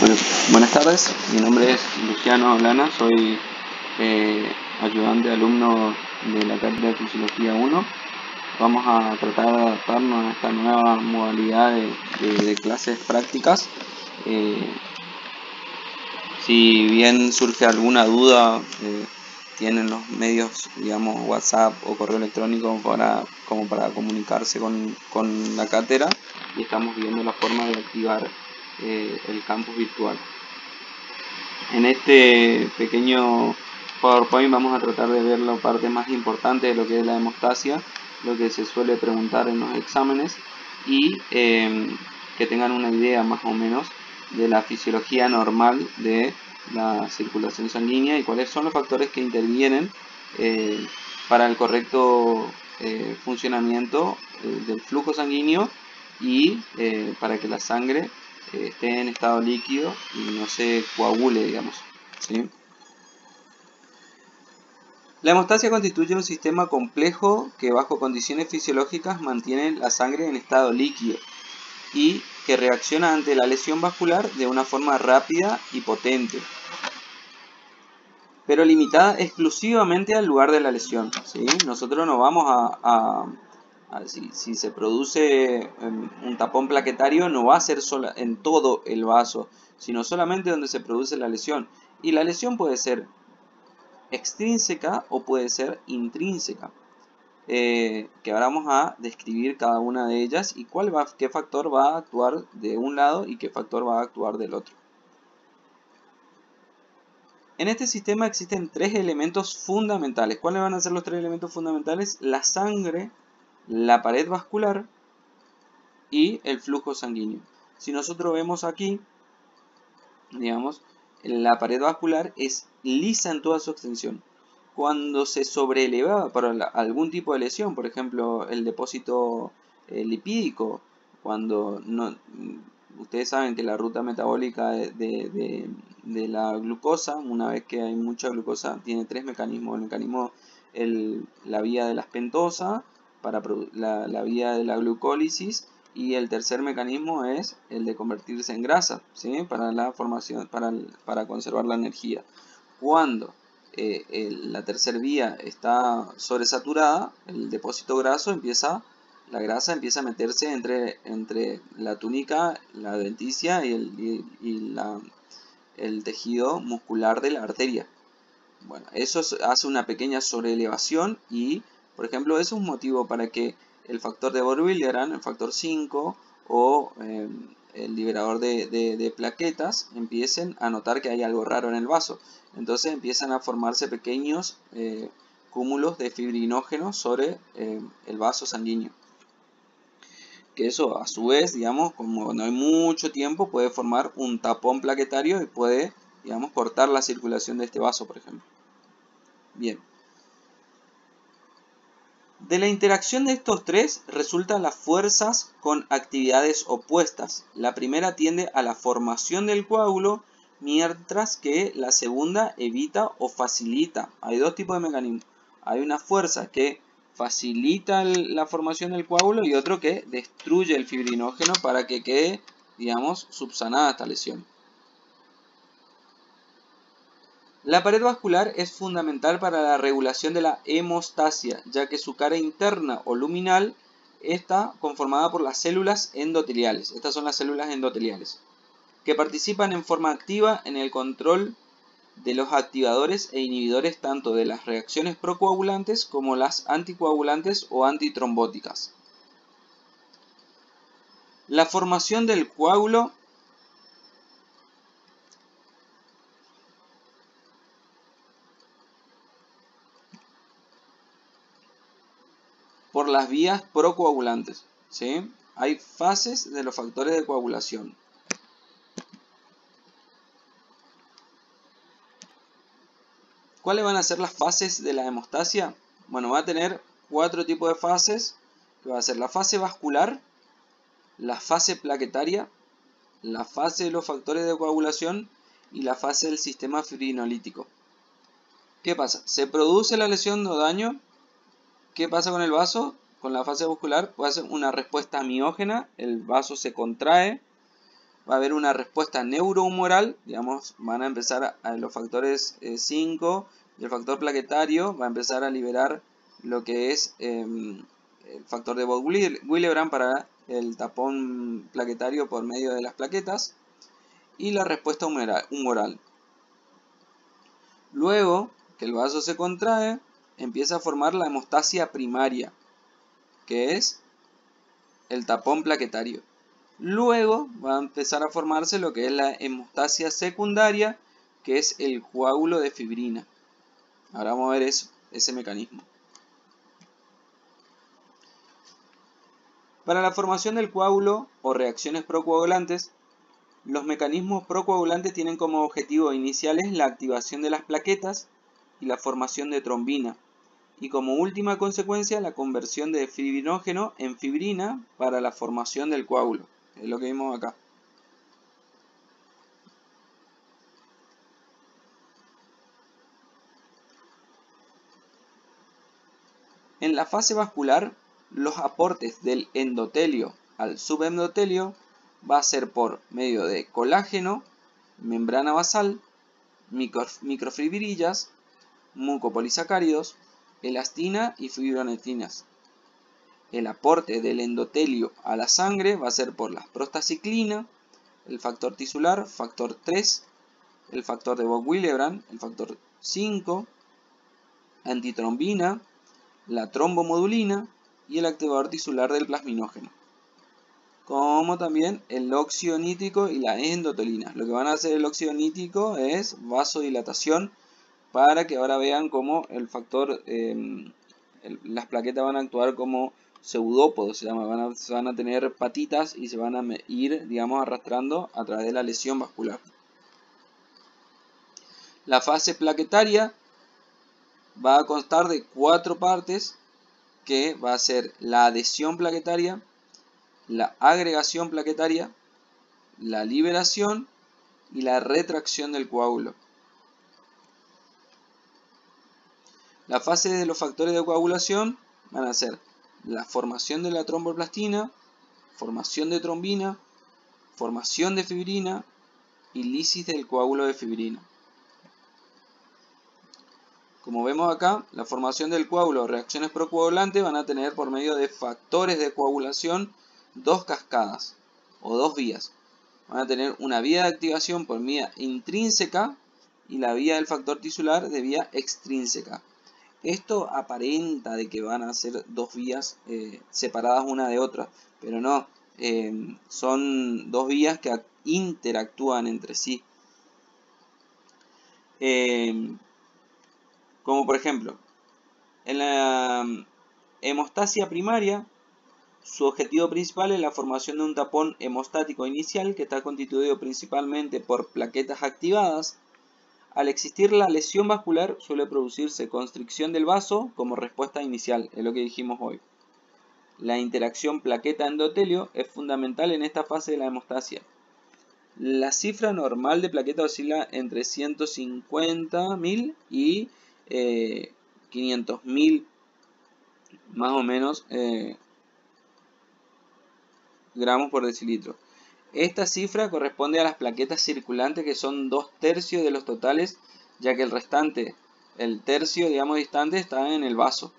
Bueno, buenas tardes, mi nombre es Luciano Lana, soy ayudante alumno de la cátedra de Fisiología 1. Vamos a tratar de adaptarnos a esta nueva modalidad de clases prácticas. Si bien surge alguna duda, tienen los medios, digamos, WhatsApp o correo electrónico como para comunicarse con la cátedra, y estamos viendo la forma de activar el campus virtual. En este pequeño PowerPoint vamos a tratar de ver la parte más importante de lo que es la hemostasia, lo que se suele preguntar en los exámenes, y que tengan una idea más o menos de la fisiología normal de la circulación sanguínea y cuáles son los factores que intervienen para el correcto funcionamiento del flujo sanguíneo y para que la sangre esté en estado líquido y no se coagule, digamos, ¿sí? La hemostasia constituye un sistema complejo que bajo condiciones fisiológicas mantiene la sangre en estado líquido y que reacciona ante la lesión vascular de una forma rápida y potente, pero limitada exclusivamente al lugar de la lesión, ¿sí? Nosotros no vamos si se produce un tapón plaquetario, no va a ser solo en todo el vaso, sino solamente donde se produce la lesión. Y la lesión puede ser extrínseca o puede ser intrínseca, que ahora vamos a describir cada una de ellas y qué factor va a actuar de un lado y qué factor va a actuar del otro. En este sistema existen tres elementos fundamentales. ¿Cuáles van a ser los tres elementos fundamentales? La sangre, la pared vascular y el flujo sanguíneo. Si nosotros vemos aquí, digamos, la pared vascular es lisa en toda su extensión. Cuando se sobreeleva para algún tipo de lesión, por ejemplo el depósito lipídico, cuando ustedes saben que la ruta metabólica de la glucosa, una vez que hay mucha glucosa, tiene tres mecanismos. El mecanismo, la vía de la aspentosa, para la vía de la glucólisis, y el tercer mecanismo es el de convertirse en grasa, ¿sí? Para la formación, para conservar la energía. Cuando la tercera vía está sobresaturada, el depósito graso la grasa empieza a meterse entre la túnica, la adventicia y el tejido muscular de la arteria. Bueno, eso hace una pequeña sobreelevación y, por ejemplo, eso es un motivo para que el factor de Böhr-Willebrand, el factor 5 o el liberador de plaquetas empiecen a notar que hay algo raro en el vaso. Entonces empiezan a formarse pequeños cúmulos de fibrinógeno sobre el vaso sanguíneo. Que eso, a su vez, digamos, como no hay mucho tiempo, puede formar un tapón plaquetario y puede, digamos, cortar la circulación de este vaso, por ejemplo. Bien. De la interacción de estos tres resultan las fuerzas con actividades opuestas. La primera tiende a la formación del coágulo, mientras que la segunda evita o facilita. Hay dos tipos de mecanismos. Hay una fuerza que facilita la formación del coágulo y otro que destruye el fibrinógeno para que quede, digamos, subsanada esta lesión. La pared vascular es fundamental para la regulación de la hemostasia, ya que su cara interna o luminal está conformada por las células endoteliales. Estas son las células endoteliales, que participan en forma activa en el control de los activadores e inhibidores tanto de las reacciones procoagulantes como las anticoagulantes o antitrombóticas. La formación del coágulo por las vías procoagulantes, ¿sí? Hay fases de los factores de coagulación. ¿Cuáles van a ser las fases de la hemostasia? Bueno, va a tener 4 tipos de fases, que va a ser la fase vascular, la fase plaquetaria, la fase de los factores de coagulación y la fase del sistema fibrinolítico. ¿Qué pasa? Se produce la lesión o daño. ¿Qué pasa con el vaso? Con la fase vascular puede hacer una respuesta miógena, el vaso se contrae, va a haber una respuesta neurohumoral, digamos, van a empezar los factores 5 y el factor plaquetario va a empezar a liberar lo que es el factor de Bode-Willebrand para el tapón plaquetario por medio de las plaquetas y la respuesta humoral. Luego que el vaso se contrae, empieza a formar la hemostasia primaria, que es el tapón plaquetario. Luego va a empezar a formarse lo que es la hemostasia secundaria, que es el coágulo de fibrina. Ahora vamos a ver ese mecanismo. Para la formación del coágulo o reacciones procoagulantes, los mecanismos procoagulantes tienen como objetivo iniciales la activación de las plaquetas y la formación de trombina, y como última consecuencia la conversión de fibrinógeno en fibrina para la formación del coágulo. Es lo que vimos acá. En la fase vascular, los aportes del endotelio al subendotelio va a ser por medio de colágeno, membrana basal, microfibrillas, mucopolisacáridos, elastina y fibronectinas. El aporte del endotelio a la sangre va a ser por la prostaciclina, el factor tisular, factor 3, el factor de Bode-Willebrand, el factor 5, antitrombina, la trombomodulina y el activador tisular del plasminógeno, como también el óxido nítrico y la endotolina. Lo que van a hacer el óxido nítrico es vasodilatación para que ahora vean cómo el factor, las plaquetas van a actuar como pseudópodos, se llama, van a tener patitas y se van a ir, digamos, arrastrando a través de la lesión vascular. La fase plaquetaria va a constar de 4 partes, que va a ser la adhesión plaquetaria, la agregación plaquetaria, la liberación y la retracción del coágulo. La fase de los factores de coagulación van a ser la formación de la tromboplastina, formación de trombina, formación de fibrina y lisis del coágulo de fibrina. Como vemos acá, la formación del coágulo o reacciones procoagulantes van a tener por medio de factores de coagulación 2 cascadas o 2 vías. Van a tener una vía de activación por vía intrínseca y la vía del factor tisular de vía extrínseca. Esto aparenta de que van a ser 2 vías separadas una de otra, pero no, son 2 vías que interactúan entre sí. Como por ejemplo, en la hemostasia primaria, su objetivo principal es la formación de un tapón hemostático inicial que está constituido principalmente por plaquetas activadas. Al existir la lesión vascular suele producirse constricción del vaso como respuesta inicial, es lo que dijimos hoy. La interacción plaqueta-endotelio es fundamental en esta fase de la hemostasia. La cifra normal de plaqueta oscila entre 150.000 y 500.000 más o menos gramos por decilitro. Esta cifra corresponde a las plaquetas circulantes, que son 2/3 de los totales, ya que el restante, el tercio, digamos, distante, está en el vaso.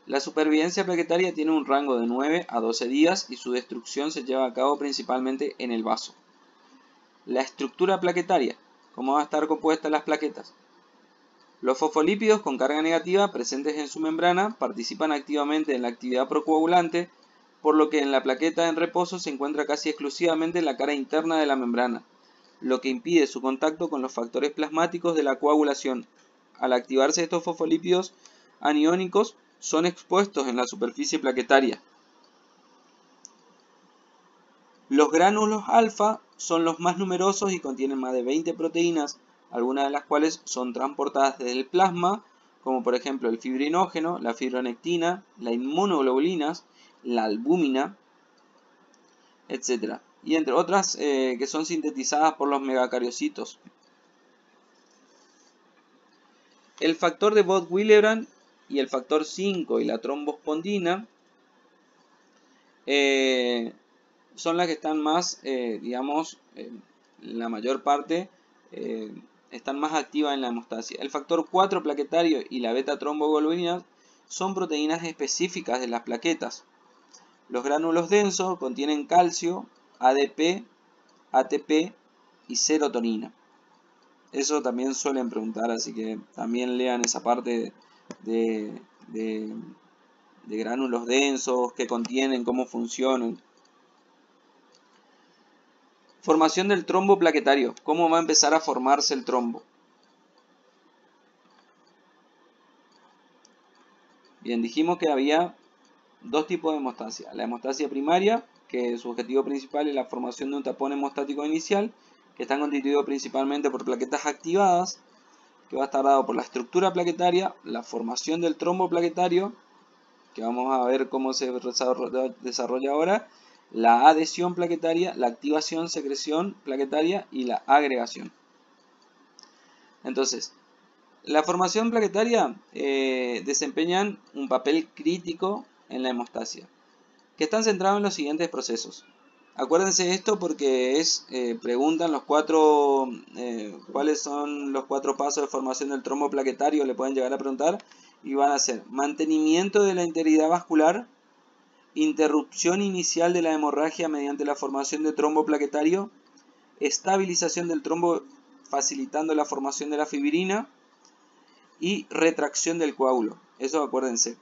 La supervivencia plaquetaria tiene un rango de 9 a 12 días y su destrucción se lleva a cabo principalmente en el vaso. La estructura plaquetaria, ¿cómo va a estar compuesta las plaquetas? Los fosfolípidos con carga negativa presentes en su membrana participan activamente en la actividad procoagulante, por lo que en la plaqueta en reposo se encuentra casi exclusivamente en la cara interna de la membrana, lo que impide su contacto con los factores plasmáticos de la coagulación. Al activarse estos fosfolípidos aniónicos, son expuestos en la superficie plaquetaria. Los gránulos alfa son los más numerosos y contienen más de 20 proteínas, algunas de las cuales son transportadas desde el plasma, como por ejemplo el fibrinógeno, la fibronectina, la inmunoglobulinas, la albúmina, etc. Y entre otras que son sintetizadas por los megacariocitos. El factor de Bode-Willebrand y el factor 5 y la trombospondina son las que están más, digamos, la mayor parte están más activas en la hemostasia. El factor 4 plaquetario y la beta-tromboglobulina son proteínas específicas de las plaquetas. Los gránulos densos contienen calcio, ADP, ATP y serotonina. Eso también suelen preguntar, así que también lean esa parte de gránulos densos, qué contienen, cómo funcionan. Formación del trombo plaquetario. ¿Cómo va a empezar a formarse el trombo? Bien, dijimos que había dos tipos de hemostasia. La hemostasia primaria, que su objetivo principal es la formación de un tapón hemostático inicial, que está constituido principalmente por plaquetas activadas, que va a estar dado por la estructura plaquetaria, la formación del trombo plaquetario, que vamos a ver cómo se desarrolla ahora, la adhesión plaquetaria, la activación, secreción plaquetaria y la agregación. Entonces, la formación plaquetaria desempeñan un papel crítico en la hemostasia, que están centrados en los siguientes procesos. Acuérdense esto porque preguntan los cuatro, cuáles son los 4 pasos de formación del trombo plaquetario, le pueden llegar a preguntar, y van a ser mantenimiento de la integridad vascular, interrupción inicial de la hemorragia mediante la formación de trombo plaquetario, estabilización del trombo facilitando la formación de la fibrina y retracción del coágulo. Eso acuérdense.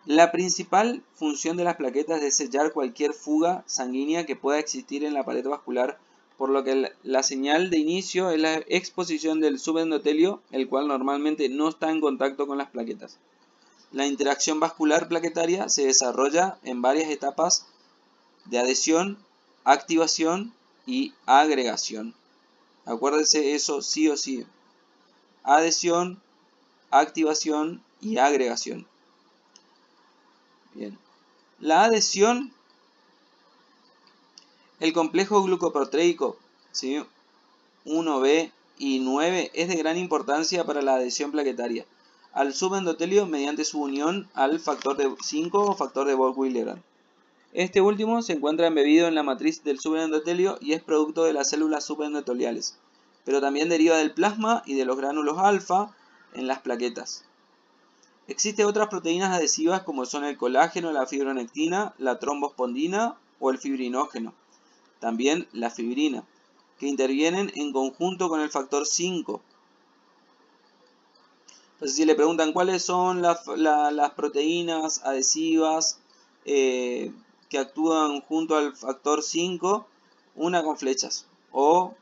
La principal función de las plaquetas es sellar cualquier fuga sanguínea que pueda existir en la pared vascular, por lo que la señal de inicio es la exposición del subendotelio, el cual normalmente no está en contacto con las plaquetas. La interacción vascular plaquetaria se desarrolla en varias etapas de adhesión, activación y agregación. Acuérdense eso sí o sí. Adhesión, activación y agregación. Bien. La adhesión, el complejo glucoproteico, ¿sí? 1B y 9 es de gran importancia para la adhesión plaquetaria al subendotelio mediante su unión al factor de 5 o factor de Bolt-Willebrand. Este último se encuentra embebido en la matriz del subendotelio y es producto de las células subendoteliales, pero también deriva del plasma y de los gránulos alfa en las plaquetas. Existen otras proteínas adhesivas como son el colágeno, la fibronectina, la trombospondina o el fibrinógeno, también la fibrina, que intervienen en conjunto con el factor 5. Entonces, si le preguntan cuáles son las proteínas adhesivas que actúan junto al factor 5, una con flechas o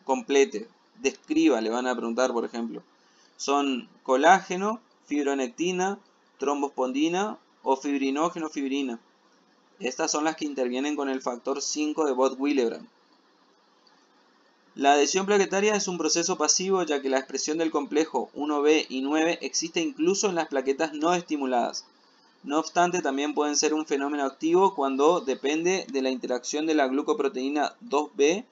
complete, describa, le van a preguntar, por ejemplo. Son colágeno, fibronectina, trombospondina o fibrinógeno, fibrina. Estas son las que intervienen con el factor 5 de Bolt-Willebrand. La adhesión plaquetaria es un proceso pasivo, ya que la expresión del complejo 1B y 9 existe incluso en las plaquetas no estimuladas. No obstante, también pueden ser un fenómeno activo cuando depende de la interacción de la glucoproteína 2B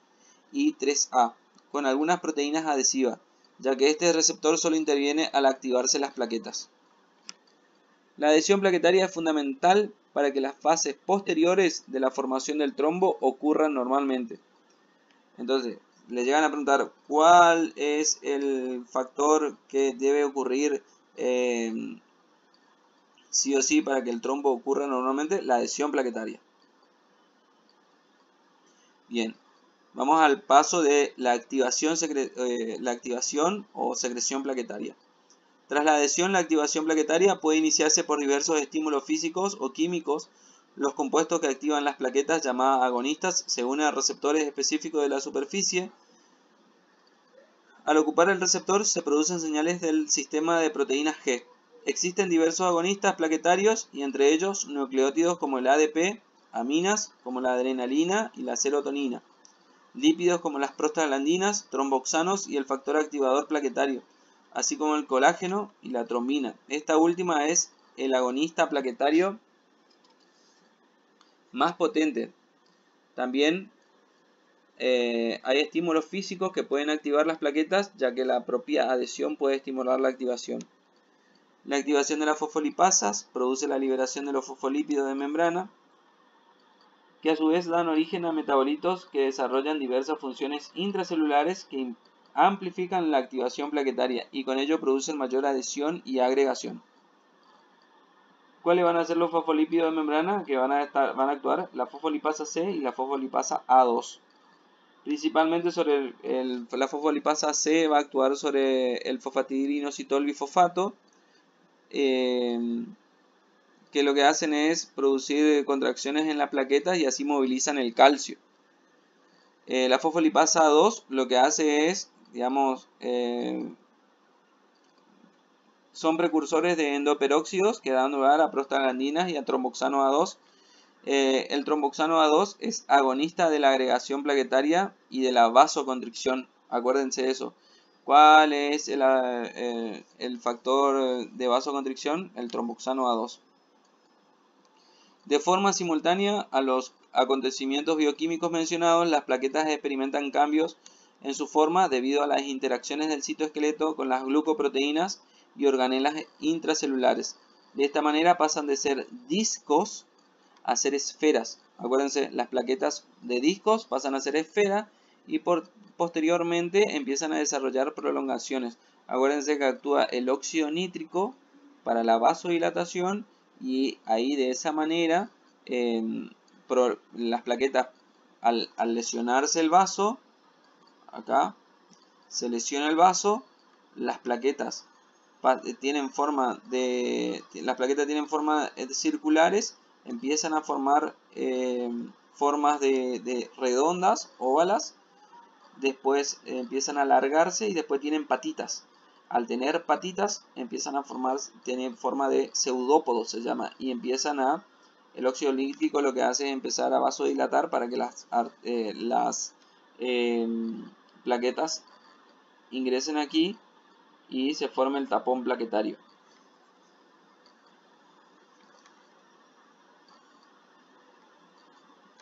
y 3A con algunas proteínas adhesivas, ya que este receptor solo interviene al activarse las plaquetas. La adhesión plaquetaria es fundamental para que las fases posteriores de la formación del trombo ocurran normalmente. Entonces, le llegan a preguntar cuál es el factor que debe ocurrir sí o sí para que el trombo ocurra normalmente, la adhesión plaquetaria. Bien, vamos al paso de la activación o secreción plaquetaria. Tras la adhesión, la activación plaquetaria puede iniciarse por diversos estímulos físicos o químicos. Los compuestos que activan las plaquetas, llamadas agonistas, se unen a receptores específicos de la superficie. Al ocupar el receptor se producen señales del sistema de proteínas G. Existen diversos agonistas plaquetarios y entre ellos nucleótidos como el ADP, aminas como la adrenalina y la serotonina, lípidos como las prostaglandinas, tromboxanos y el factor activador plaquetario, así como el colágeno y la trombina. Esta última es el agonista plaquetario más potente. También hay estímulos físicos que pueden activar las plaquetas, ya que la propia adhesión puede estimular la activación. La activación de las fosfolipasas produce la liberación de los fosfolípidos de membrana, que a su vez dan origen a metabolitos que desarrollan diversas funciones intracelulares que amplifican la activación plaquetaria y con ello producen mayor adhesión y agregación. ¿Cuáles van a ser los fosfolípidos de membrana que van a actuar? La fosfolipasa C y la fosfolipasa A2. Principalmente sobre la fosfolipasa C va a actuar sobre el fosfatidilinositol bifosfato, que lo que hacen es producir contracciones en las plaquetas y así movilizan el calcio. La fosfolipasa 2 lo que hace es, digamos, son precursores de endoperóxidos que dan lugar a prostaglandinas y a tromboxano A2. El tromboxano A2 es agonista de la agregación plaquetaria y de la vasoconstricción. Acuérdense de eso. ¿Cuál es el factor de vasoconstricción? El tromboxano A2. De forma simultánea a los acontecimientos bioquímicos mencionados, las plaquetas experimentan cambios en su forma debido a las interacciones del citoesqueleto con las glucoproteínas y organelas intracelulares. De esta manera pasan de ser discos a ser esferas. Acuérdense, las plaquetas de discos pasan a ser esferas y posteriormente empiezan a desarrollar prolongaciones. Acuérdense que actúa el óxido nítrico para la vasodilatación y ahí de esa manera las plaquetas al lesionarse el vaso, acá se lesiona el vaso, las plaquetas tienen forma circulares, empiezan a formar formas de redondas, óvalas, después empiezan a alargarse y después tienen patitas. Al tener patitas empiezan a tienen forma de pseudópodo, se llama, y el óxido nítrico lo que hace es empezar a vasodilatar para que las plaquetas ingresen aquí y se forme el tapón plaquetario.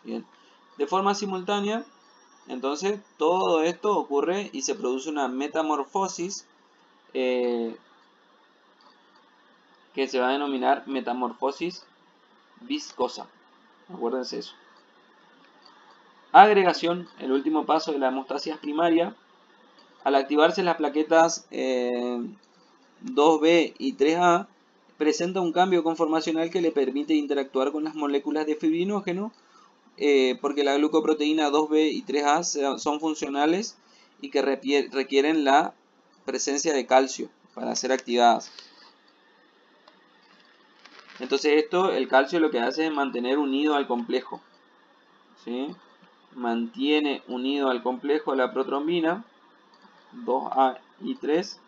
Bien. De forma simultánea, entonces todo esto ocurre y se produce una metamorfosis que se va a denominar metamorfosis viscosa. Acuérdense eso. Agregación, el último paso de la hemostasis primaria. Al activarse las plaquetas 2B y 3A, presenta un cambio conformacional que le permite interactuar con las moléculas de fibrinógeno, porque la glucoproteína 2B y 3A son funcionales y que requieren la presencia de calcio para ser activadas. Entonces el calcio lo que hace es mantener unido al complejo, ¿sí? Mantiene unido al complejo de la protrombina 2A y 3.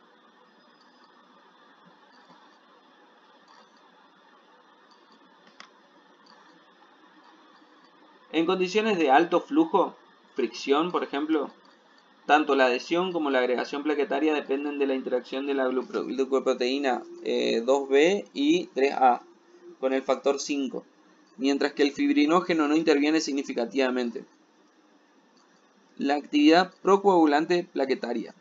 En condiciones de alto flujo, fricción por ejemplo, tanto la adhesión como la agregación plaquetaria dependen de la interacción de la glucoproteína 2B y 3A con el factor 5, mientras que el fibrinógeno no interviene significativamente. La actividad procoagulante plaquetaria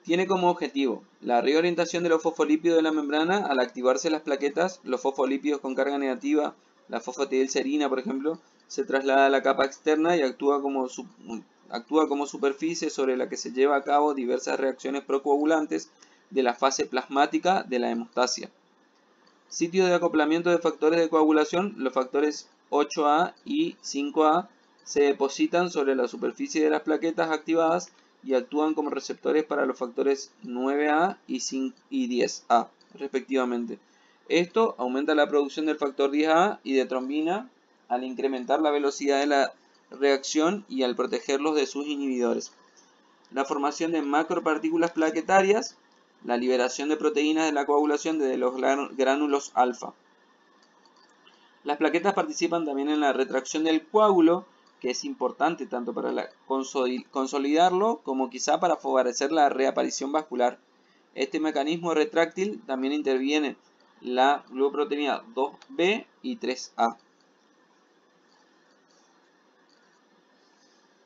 tiene como objetivo la reorientación de los fosfolípidos de la membrana. Al activarse las plaquetas, los fosfolípidos con carga negativa, la fosfatidilcerina por ejemplo, se traslada a la capa externa y actúa como superficie sobre la que se lleva a cabo diversas reacciones procoagulantes de la fase plasmática de la hemostasia. Sitios de acoplamiento de factores de coagulación. Los factores 8A y 5A se depositan sobre la superficie de las plaquetas activadas y actúan como receptores para los factores 9A y 10A, respectivamente. Esto aumenta la producción del factor 10A y de trombina al incrementar la velocidad de la reacción y al protegerlos de sus inhibidores. La formación de macropartículas plaquetarias, la liberación de proteínas de la coagulación desde los gránulos alfa. Las plaquetas participan también en la retracción del coágulo, que es importante tanto para consolidarlo como quizá para favorecer la reaparición vascular. Este mecanismo retráctil también interviene la glucoproteína 2B y 3A.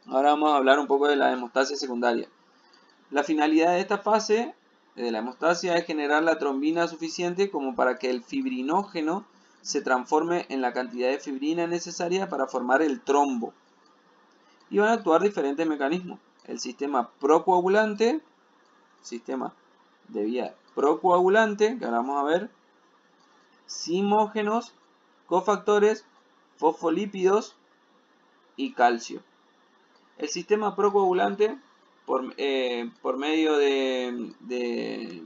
Ahora vamos a hablar un poco de la hemostasia secundaria. La finalidad de esta fase de la hemostasia es generar la trombina suficiente como para que el fibrinógeno se transforme en la cantidad de fibrina necesaria para formar el trombo. Y van a actuar diferentes mecanismos. El sistema procoagulante, sistema de vía procoagulante, que ahora vamos a ver, simógenos, cofactores, fosfolípidos y calcio. El sistema procoagulante, por medio de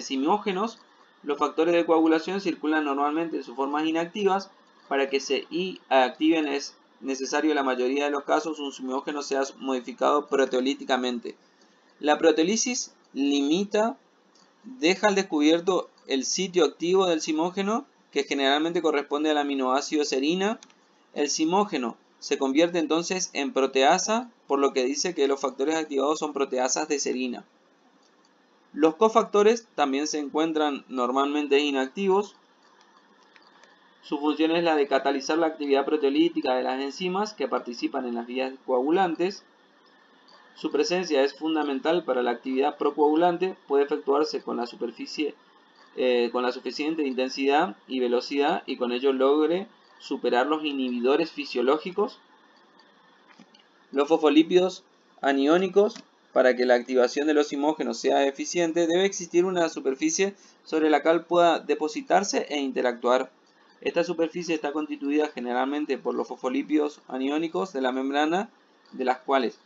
simógenos, los factores de coagulación circulan normalmente en sus formas inactivas. Para que se activen es necesario en la mayoría de los casos un simógeno sea modificado proteolíticamente. La proteólisis deja al descubierto el sitio activo del simógeno, que generalmente corresponde al aminoácido serina. El simógeno se convierte entonces en proteasa, por lo que dice que los factores activados son proteasas de serina. Los cofactores también se encuentran normalmente inactivos. Su función es la de catalizar la actividad proteolítica de las enzimas que participan en las vías coagulantes. Su presencia es fundamental para la actividad procoagulante. Puede efectuarse con la suficiente intensidad y velocidad y con ello logre superar los inhibidores fisiológicos. Los fosfolípidos aniónicos. Para que la activación de los simógenos sea eficiente, debe existir una superficie sobre la cual pueda depositarse e interactuar. Esta superficie está constituida generalmente por los fosfolípidos aniónicos de la membrana, de las cuales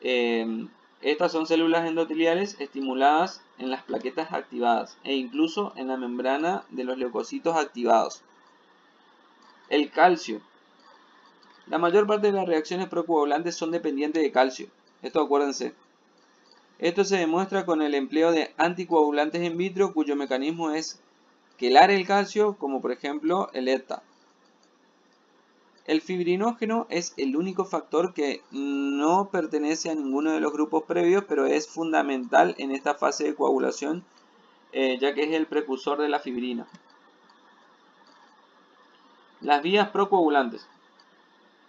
estas son células endoteliales estimuladas en las plaquetas activadas e incluso en la membrana de los leucocitos activados. El calcio. La mayor parte de las reacciones procoagulantes son dependientes de calcio. Esto acuérdense. Esto se demuestra con el empleo de anticoagulantes in vitro cuyo mecanismo es quelar el calcio, como por ejemplo el ETA. El fibrinógeno es el único factor que no pertenece a ninguno de los grupos previos, pero es fundamental en esta fase de coagulación, ya que es el precursor de la fibrina. Las vías procoagulantes.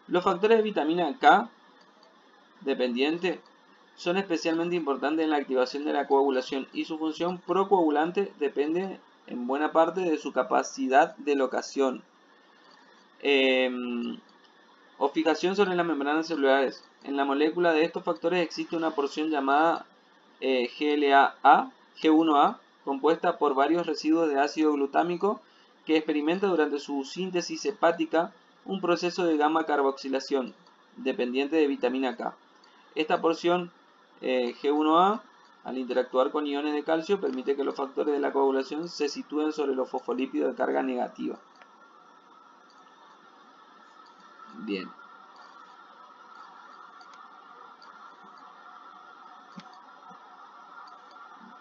Los factores de vitamina K dependiente son especialmente importantes en la activación de la coagulación y su función procoagulante depende en buena parte de su capacidad de locación o fijación sobre las membranas celulares. En la molécula de estos factores existe una porción llamada G1A, compuesta por varios residuos de ácido glutámico que experimenta durante su síntesis hepática un proceso de gamma carboxilación dependiente de vitamina K. Esta porción G1A, al interactuar con iones de calcio, permite que los factores de la coagulación se sitúen sobre los fosfolípidos de carga negativa. Bien.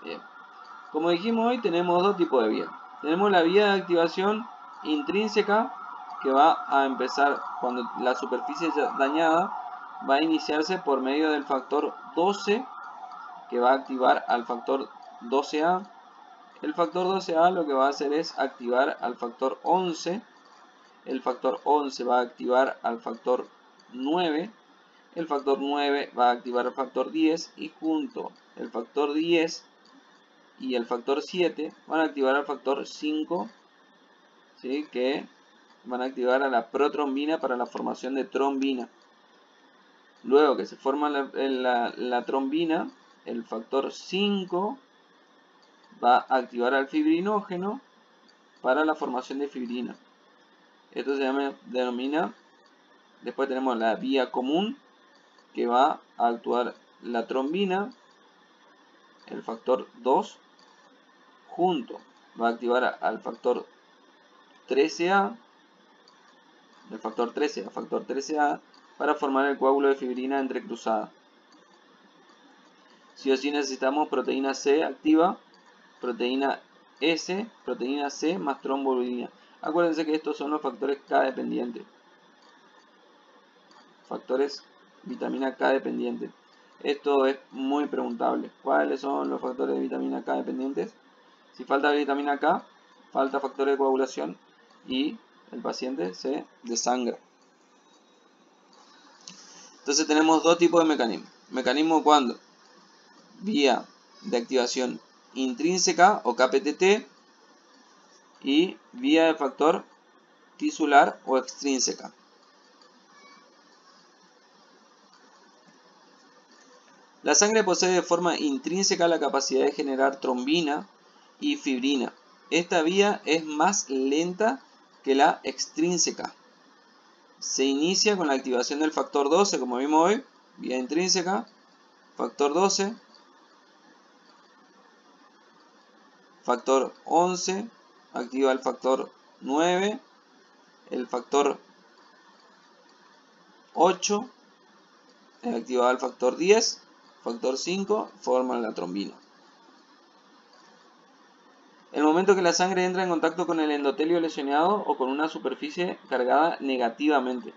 Bien. Como dijimos hoy, tenemos dos tipos de vías. Tenemos la vía de activación intrínseca, que va a empezar cuando la superficie es dañada, va a iniciarse por medio del factor 12, que va a activar al factor 12A. El factor 12A lo que va a hacer es activar al factor 11. El factor 11 va a activar al factor 9. El factor 9 va a activar al factor 10. Y junto el factor 10 y el factor 7 van a activar al factor 5, ¿sí? Que van a activar a la protrombina para la formación de trombina. Luego que se forma la trombina, el factor 5 va a activar al fibrinógeno para la formación de fibrina. Esto se denomina, después tenemos la vía común, que va a actuar la trombina, el factor 2, junto, va a activar al factor 13A, del factor 13 a factor 13A, para formar el coágulo de fibrina entrecruzada. Sí o sí necesitamos proteína C activa, proteína S, proteína C más trombolina. Acuérdense que estos son los factores K dependientes. Factores vitamina K dependiente. Esto es muy preguntable. ¿Cuáles son los factores de vitamina K dependientes? Si falta vitamina K, falta factores de coagulación y el paciente se desangra. Entonces tenemos dos tipos de mecanismos. Mecanismo cuando vía de activación intrínseca o KPTT y vía de factor tisular o extrínseca. La sangre posee de forma intrínseca la capacidad de generar trombina y fibrina. Esta vía es más lenta que la extrínseca. Se inicia con la activación del factor 12, como vimos hoy, vía intrínseca, factor 12, factor 11, activa el factor 9, el factor 8, activado el factor 10, factor 5, forman la trombina. El momento que la sangre entra en contacto con el endotelio lesionado o con una superficie cargada negativamente.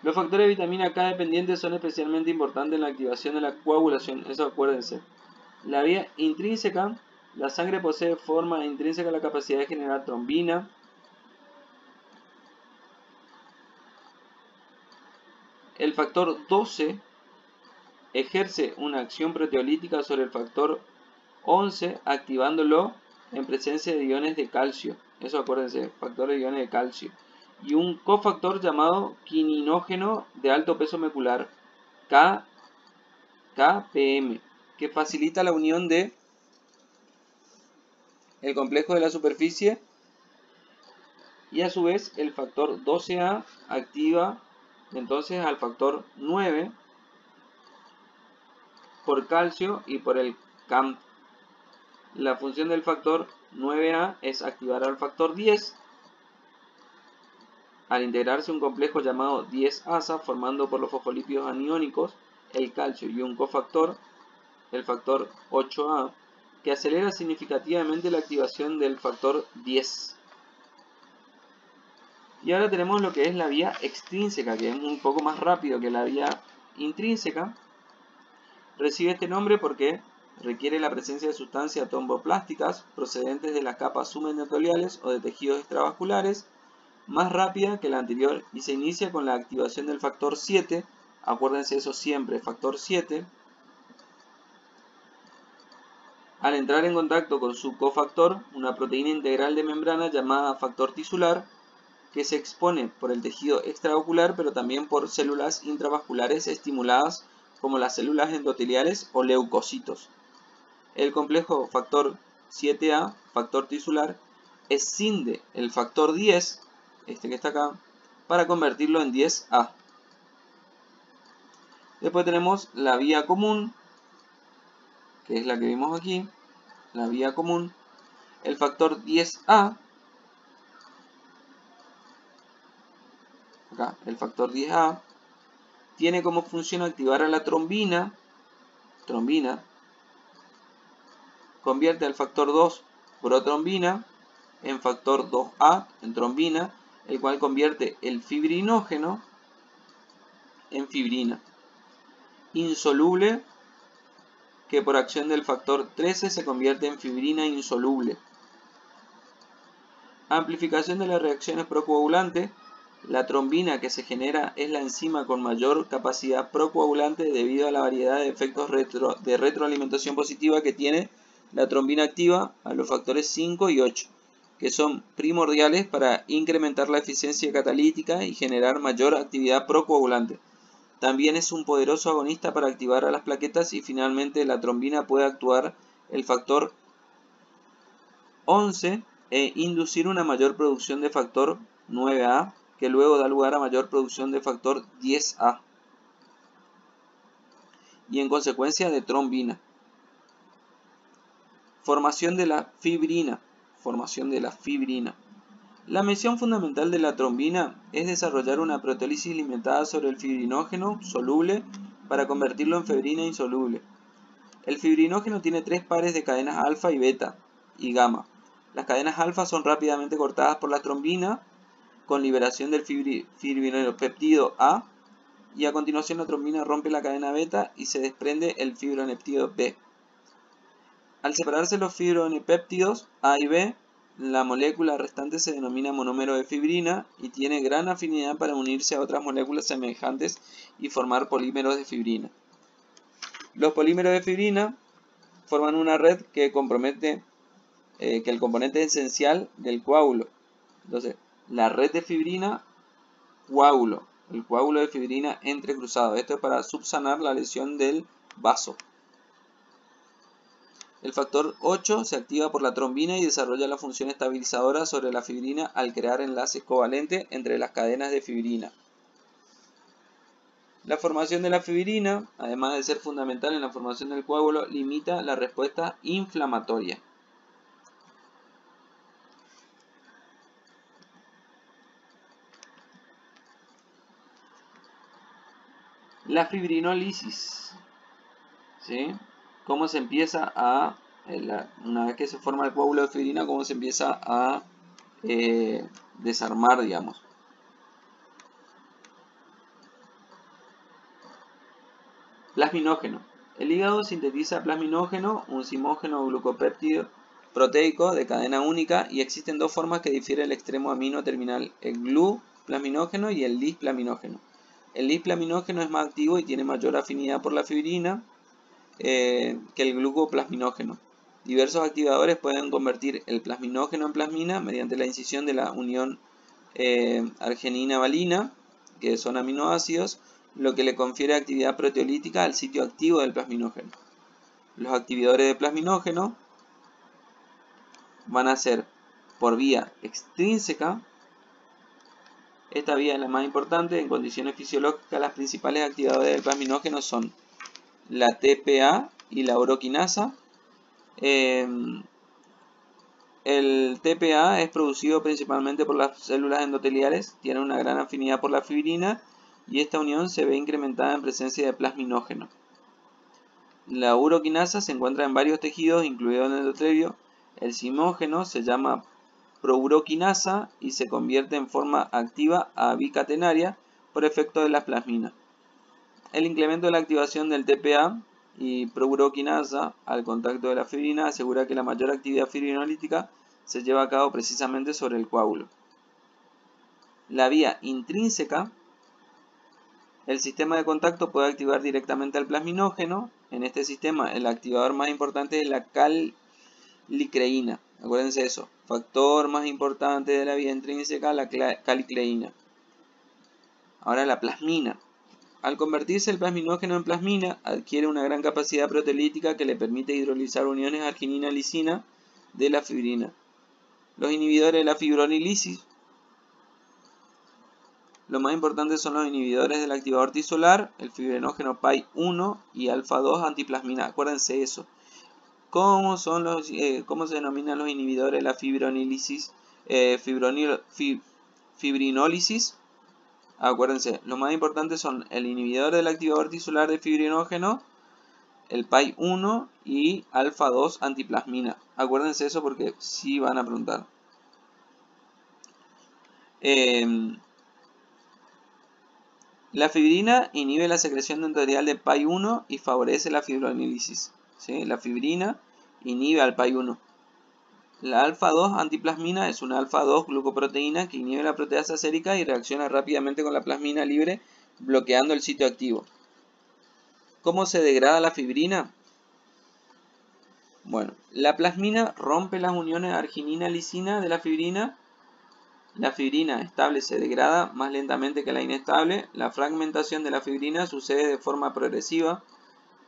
Los factores de vitamina K dependientes son especialmente importantes en la activación de la coagulación, eso acuérdense. La vía intrínseca, la sangre posee de forma intrínseca la capacidad de generar trombina. El factor 12 ejerce una acción proteolítica sobre el factor 11, activándolo en presencia de iones de calcio. Eso acuérdense, factor de iones de calcio. Y un cofactor llamado quininógeno de alto peso molecular, KPM, que facilita la unión de el complejo de la superficie, y a su vez el factor 12A activa entonces al factor 9 por calcio y por el CAMP. La función del factor 9A es activar al factor 10 al integrarse un complejo llamado 10-asa formando por los fosfolípidos aniónicos, el calcio y un cofactor, el factor 8A, que acelera significativamente la activación del factor 10. Y ahora tenemos lo que es la vía extrínseca, que es un poco más rápido que la vía intrínseca. Recibe este nombre porque requiere la presencia de sustancias tromboplásticas procedentes de las capas subendotheliales o de tejidos extravasculares, más rápida que la anterior, y se inicia con la activación del factor 7, acuérdense eso siempre, factor 7, al entrar en contacto con su cofactor, una proteína integral de membrana llamada factor tisular, que se expone por el tejido extraocular, pero también por células intravasculares estimuladas como las células endoteliales o leucocitos. El complejo factor 7A, factor tisular, escinde el factor 10, este que está acá, para convertirlo en 10A. Después tenemos la vía común, que es la que vimos aquí, la vía común. El factor 10A, acá, el factor 10A, tiene como función activar a la trombina, convierte al factor 2 protrombina en factor 2A, en trombina, el cual convierte el fibrinógeno en fibrina, insoluble, que por acción del factor 13 se convierte en fibrina insoluble. Amplificación de las reacciones procoagulantes. La trombina que se genera es la enzima con mayor capacidad procoagulante debido a la variedad de efectos de retroalimentación positiva que tiene la trombina activa a los factores 5 y 8, que son primordiales para incrementar la eficiencia catalítica y generar mayor actividad procoagulante. También es un poderoso agonista para activar a las plaquetas, y finalmente la trombina puede actuar el factor 11 e inducir una mayor producción de factor 9A, que luego da lugar a mayor producción de factor 10A y en consecuencia de trombina. Formación de la fibrina. La misión fundamental de la trombina es desarrollar una proteólisis limitada sobre el fibrinógeno soluble para convertirlo en fibrina insoluble. El fibrinógeno tiene 3 pares de cadenas alfa y beta y gamma. Las cadenas alfa son rápidamente cortadas por la trombina con liberación del fibrinolpéptido A, y a continuación la trombina rompe la cadena beta y se desprende el fibroneptídeo B. Al separarse los fibronepéptidos A y B, La molécula restante se denomina monómero de fibrina y tiene gran afinidad para unirse a otras moléculas semejantes y formar polímeros de fibrina. Los polímeros de fibrina forman una red que compromete que el componente esencial del coágulo. Entonces, la red de fibrina, coágulo, el coágulo de fibrina entrecruzado. Esto es para subsanar la lesión del vaso. El factor 8 se activa por la trombina y desarrolla la función estabilizadora sobre la fibrina al crear enlaces covalentes entre las cadenas de fibrina. La formación de la fibrina, además de ser fundamental en la formación del coágulo, limita la respuesta inflamatoria. La fibrinólisis, ¿sí? Cómo se empieza a, una vez que se forma el coágulo de fibrina, cómo se empieza a desarmar, digamos. Plasminógeno. El hígado sintetiza plasminógeno, un zimógeno glucopéptido proteico de cadena única, y existen dos formas que difiere el extremo amino terminal, el glu-plasminógeno y el lis-plasminógeno. El lis-plasminógeno es más activo y tiene mayor afinidad por la fibrina que el glucoplasminógeno. Diversos activadores pueden convertir el plasminógeno en plasmina mediante la incisión de la unión arginina-valina, que son aminoácidos, lo que le confiere actividad proteolítica al sitio activo del plasminógeno. Los activadores de plasminógeno van a ser por vía extrínseca. Esta vía es la más importante. En condiciones fisiológicas, las principales activadores del plasminógeno son la TPA y la uroquinasa. El TPA es producido principalmente por las células endoteliales, tiene una gran afinidad por la fibrina y esta unión se ve incrementada en presencia de plasminógeno. La uroquinasa se encuentra en varios tejidos, incluido el endotelio. El zimógeno se llama prouroquinasa y se convierte en forma activa a bicatenaria por efecto de la plasmina. El incremento de la activación del TPA y prouroquinasa al contacto de la fibrina asegura que la mayor actividad fibrinolítica se lleva a cabo precisamente sobre el coágulo. La vía intrínseca. El sistema de contacto puede activar directamente al plasminógeno. En este sistema el activador más importante es la calicreína. Acuérdense eso. Factor más importante de la vía intrínseca, la calicreína. Ahora la plasmina. Al convertirse el plasminógeno en plasmina, adquiere una gran capacidad proteolítica que le permite hidrolizar uniones arginina-lisina de la fibrina. Los inhibidores de la fibronilisis. Los más importantes son los inhibidores del activador tisolar, el fibrinógeno PAI-1 y alfa-2 antiplasmina. Acuérdense eso. ¿Cómo se denominan los inhibidores de la fibrinólisis? Fibrinólisis. Acuérdense, los más importantes son el inhibidor del activador tisolar de fibrinógeno, el PAI-1 y alfa-2 antiplasmina. Acuérdense eso porque sí van a preguntar. La fibrina inhibe la secreción endotelial de PAI-1 y favorece la fibrinólisis. ¿Sí? La fibrina inhibe al PAI-1. La alfa-2 antiplasmina es una alfa-2 glucoproteína que inhibe la proteasa sérica y reacciona rápidamente con la plasmina libre, bloqueando el sitio activo. ¿Cómo se degrada la fibrina? Bueno, la plasmina rompe las uniones arginina-lisina de la fibrina. La fibrina estable se degrada más lentamente que la inestable. La fragmentación de la fibrina sucede de forma progresiva.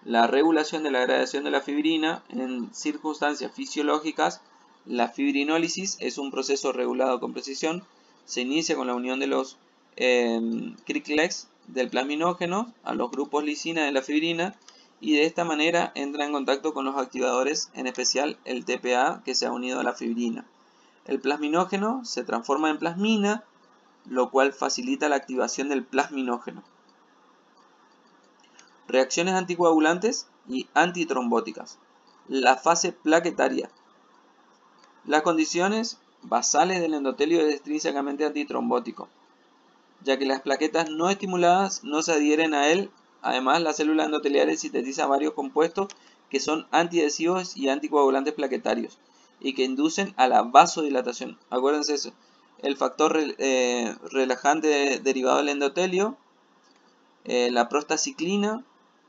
La regulación de la degradación de la fibrina en circunstancias fisiológicas. La fibrinólisis es un proceso regulado con precisión. Se inicia con la unión de los cricklex del plasminógeno a los grupos lisina de la fibrina y de esta manera entra en contacto con los activadores, en especial el TPA que se ha unido a la fibrina. El plasminógeno se transforma en plasmina, lo cual facilita la activación del plasminógeno. Reacciones anticoagulantes y antitrombóticas. La fase plaquetaria. Las condiciones basales del endotelio es extrínsecamente antitrombótico, ya que las plaquetas no estimuladas no se adhieren a él. Además, las células endoteliales sintetizan varios compuestos que son antiadhesivos y anticoagulantes plaquetarios, y que inducen a la vasodilatación. Acuérdense eso. El factor relajante derivado del endotelio, la prostaciclina,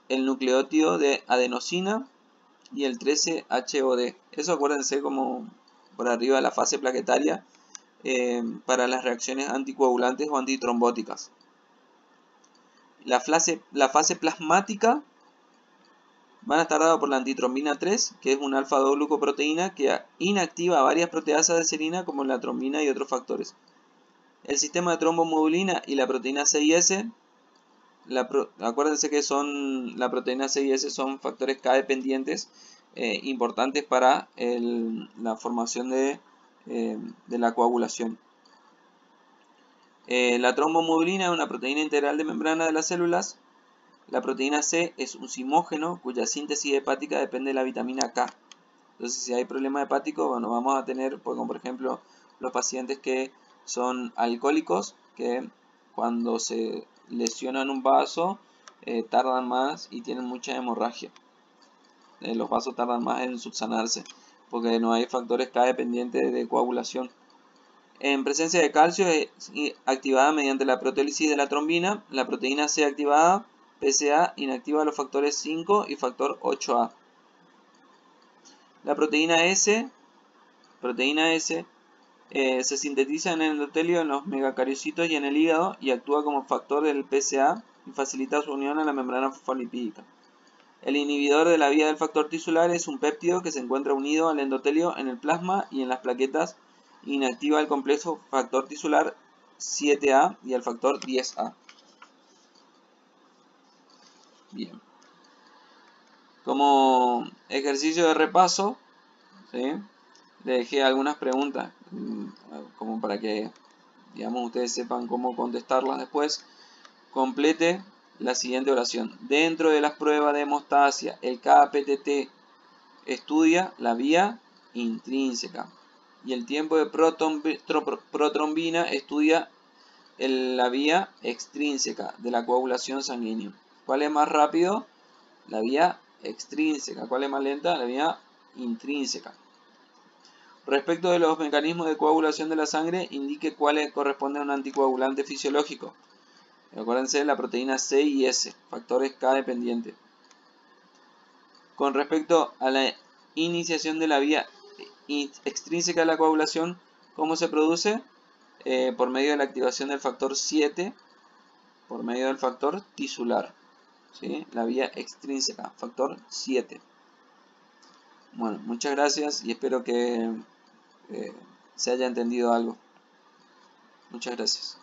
el nucleótido de adenosina y el 13-HOD. Eso acuérdense como por arriba de la fase plaquetaria para las reacciones anticoagulantes o antitrombóticas. La fase plasmática van a estar dadas por la antitrombina 3, que es una alfa-2-glucoproteína que inactiva varias proteasas de serina como la trombina y otros factores. El sistema de trombomodulina y la proteína C y S, acuérdense que la proteína C y S son factores K dependientes importantes para la formación de la coagulación. La trombomodulina es una proteína integral de membrana de las células. La proteína C es un simógeno cuya síntesis hepática depende de la vitamina K. Entonces, si hay problema hepático, bueno, vamos a tener, como por ejemplo, los pacientes que son alcohólicos, que cuando se lesionan un vaso, tardan más y tienen mucha hemorragia. Los vasos tardan más en subsanarse, porque no hay factores K dependientes de coagulación. En presencia de calcio es activada mediante la proteólisis de la trombina, la proteína C activada, PCA inactiva los factores 5 y factor 8A. La proteína S se sintetiza en el endotelio, en los megacariocitos y en el hígado y actúa como factor del PCA y facilita su unión a la membrana fosfolipídica. El inhibidor de la vía del factor tisular es un péptido que se encuentra unido al endotelio en el plasma y en las plaquetas, inactiva el complejo factor tisular 7A y el factor 10A. Bien. Como ejercicio de repaso, ¿sí?, le dejé algunas preguntas como para que, digamos, ustedes sepan cómo contestarlas después. Complete la siguiente oración. Dentro de las pruebas de hemostasia, el KPTT estudia la vía intrínseca y el tiempo de protrombina estudia la vía extrínseca de la coagulación sanguínea. ¿Cuál es más rápido? La vía extrínseca. ¿Cuál es más lenta? La vía intrínseca. Respecto de los mecanismos de coagulación de la sangre, indique cuáles corresponden a un anticoagulante fisiológico. Acuérdense de la proteína C y S, factores K dependientes. Con respecto a la iniciación de la vía extrínseca de la coagulación, ¿cómo se produce? Por medio de la activación del factor 7, por medio del factor tisular. ¿Sí? La vía extrínseca, factor 7. Bueno, muchas gracias y espero que se haya entendido algo. Muchas gracias.